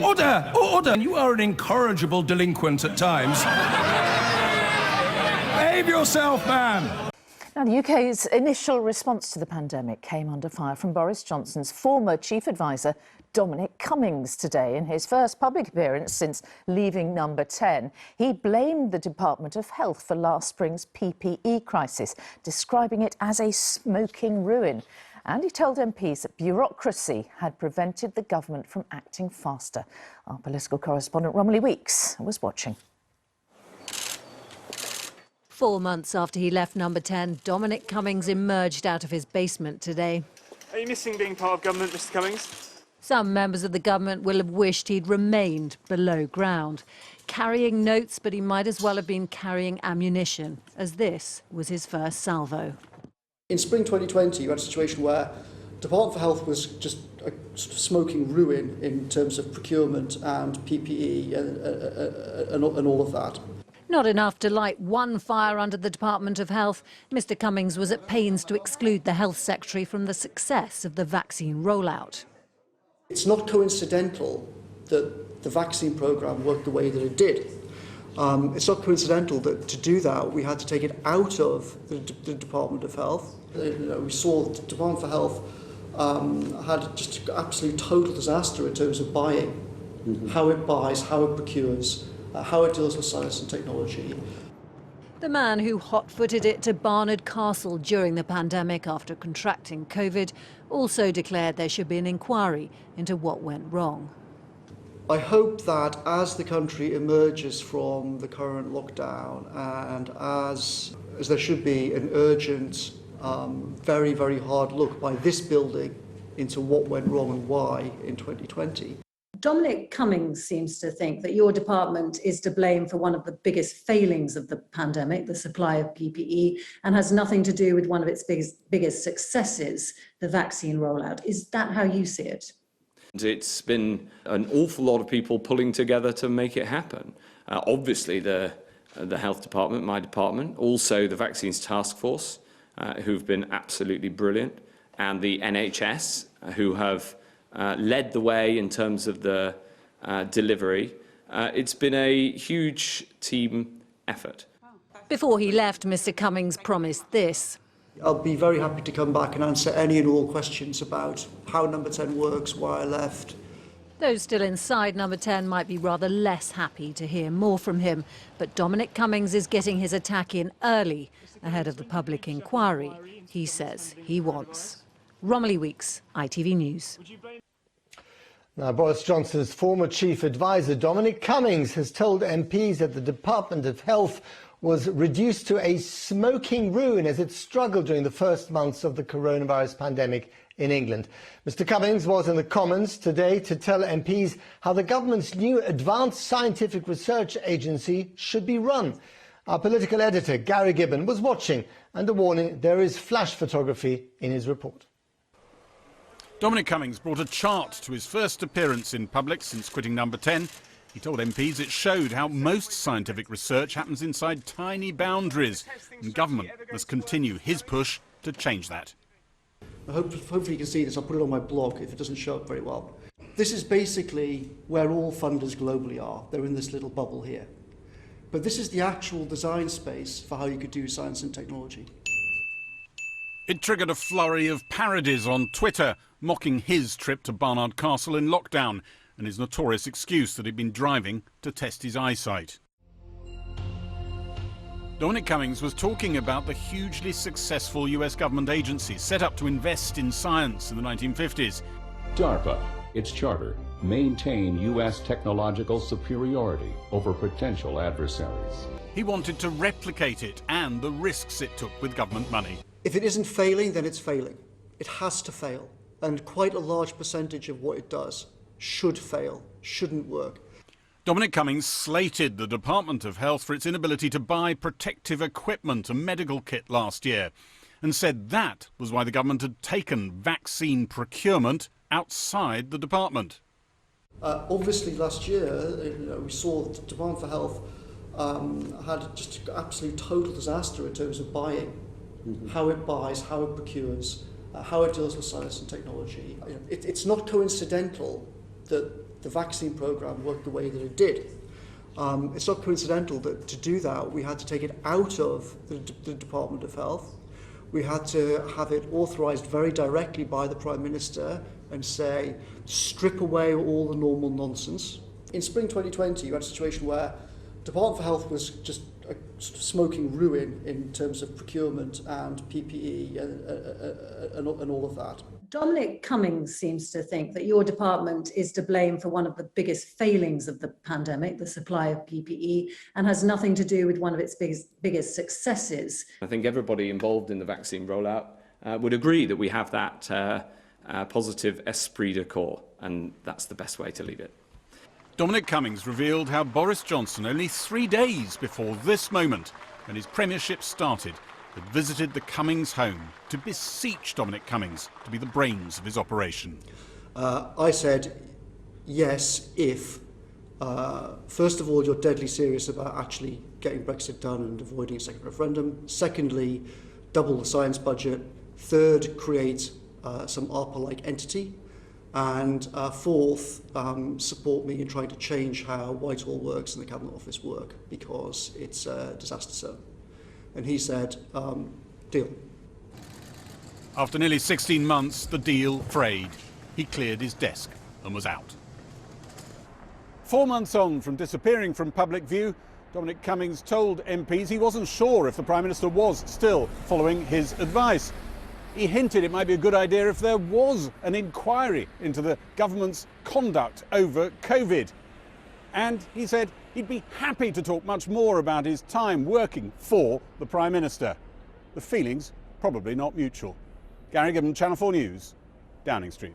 Order! Order! You are an incorrigible delinquent at times. Behave yourself, man! Now, the UK's initial response to the pandemic came under fire from Boris Johnson's former chief advisor, Dominic Cuimmings, today. In his first public appearance since leaving Number 10, he blamed the Department of Health for last spring's PPE crisis, describing it as a smoking ruin. And he told MPs that bureaucracy had prevented the government from acting faster. Our political correspondent, Romilly Weeks, was watching. 4 months after he left Number 10, Dominic Cuimmings emerged out of his basement today. Are you missing being part of government, Mr Cuimmings? Some members of the government will have wished he'd remained below ground, carrying notes, but he might as well have been carrying ammunition, as this was his first salvo. In spring 2020, you had a situation where the Department for Health was just a sort of smoking ruin in terms of procurement and PPE and all of that. Not enough to light one fire under the Department of Health. Mr Cuimmings was at pains to exclude the Health Secretary from the success of the vaccine rollout. It's not coincidental that the vaccine programme worked the way that it did. It's not coincidental that to do that we had to take it out of the Department of Health. We saw the Department for Health had just absolute total disaster in terms of buying, how it buys, how it procures, how it deals with science and technology. The man who hot-footed it to Barnard Castle during the pandemic after contracting COVID also declared there should be an inquiry into what went wrong. I hope that as the country emerges from the current lockdown and as there should be an urgent, very, very hard look by this building into what went wrong and why in 2020. Dominic Cuimmings seems to think that your department is to blame for one of the biggest failings of the pandemic, the supply of PPE, and has nothing to do with one of its biggest successes, the vaccine rollout. Is that how you see it? It's been an awful lot of people pulling together to make it happen. Obviously, the Health Department, my department, also the Vaccines Task Force, who've been absolutely brilliant, and the NHS, who have led the way in terms of the delivery. It's been a huge team effort. Before he left, Mr Cuimmings promised this. I'll be very happy to come back and answer any and all questions about how Number 10 works, why I left. Those still inside Number 10 might be rather less happy to hear more from him, but Dominic Cuimmings is getting his attack in early, ahead of the public inquiry he says he wants. Romilly Weeks, ITV News. Now, Boris Johnson's former chief advisor, Dominic Cuimmings, has told MPs that the Department of Health was reduced to a smoking ruin as it struggled during the first months of the coronavirus pandemic in England. Mr Cuimmings was in the Commons today to tell MPs how the government's new advanced scientific research agency should be run. Our political editor, Gary Gibbon, was watching, and a warning, there is flash photography in his report. Dominic Cuimmings brought a chart to his first appearance in public since quitting Number 10. He told MPs it showed how most scientific research happens inside tiny boundaries, and government must continue his push to change that. Hopefully you can see this. I'll put it on my blog if it doesn't show up very well. This is basically where all funders globally are. They're in this little bubble here. But this is the actual design space for how you could do science and technology. It triggered a flurry of parodies on Twitter, mocking his trip to Barnard Castle in lockdown and his notorious excuse that he'd been driving to test his eyesight. Dominic Cuimmings was talking about the hugely successful US government agencies set up to invest in science in the 1950s. DARPA, its charter, maintain US technological superiority over potential adversaries. He wanted to replicate it and the risks it took with government money. If it isn't failing, then it's failing. It has to fail. And quite a large percentage of what it does should fail, shouldn't work. Dominic Cuimmings slated the Department of Health for its inability to buy protective equipment and medical kit last year, and said that was why the government had taken vaccine procurement outside the department. Obviously last year, we saw the Department for Health had just absolute total disaster in terms of buying, how it buys, how it procures, how it deals with science and technology. It's not coincidental that the vaccine programme worked the way that it did. It's not coincidental that to do that we had to take it out of the Department of Health. We had to have it authorised very directly by the Prime Minister and say, strip away all the normal nonsense. In spring 2020, you had a situation where Department for Health was just a smoking ruin in terms of procurement and PPE and all of that. Dominic Cuimmings seems to think that your department is to blame for one of the biggest failings of the pandemic, the supply of PPE, and has nothing to do with one of its biggest successes. I think everybody involved in the vaccine rollout would agree that we have that positive esprit de corps, and that's the best way to leave it. Dominic Cuimmings revealed how Boris Johnson, only 3 days before this moment, when his premiership started, had visited the Cummings home to beseech Dominic Cummings to be the brains of his operation. I said, yes, if, first of all, you're deadly serious about actually getting Brexit done and avoiding a second referendum. Secondly, double the science budget. Third, create some ARPA-like entity. And fourth, support me in trying to change how Whitehall works and the Cabinet Office work, because it's a disaster zone. And he said, deal. After nearly 16 months, the deal frayed. He cleared his desk and was out. 4 months on from disappearing from public view, Dominic Cummings told MPs he wasn't sure if the Prime Minister was still following his advice. He hinted it might be a good idea if there was an inquiry into the government's conduct over COVID. And he said he'd be happy to talk much more about his time working for the Prime Minister. The feelings probably not mutual. Gary Gibbon, Channel 4 News, Downing Street.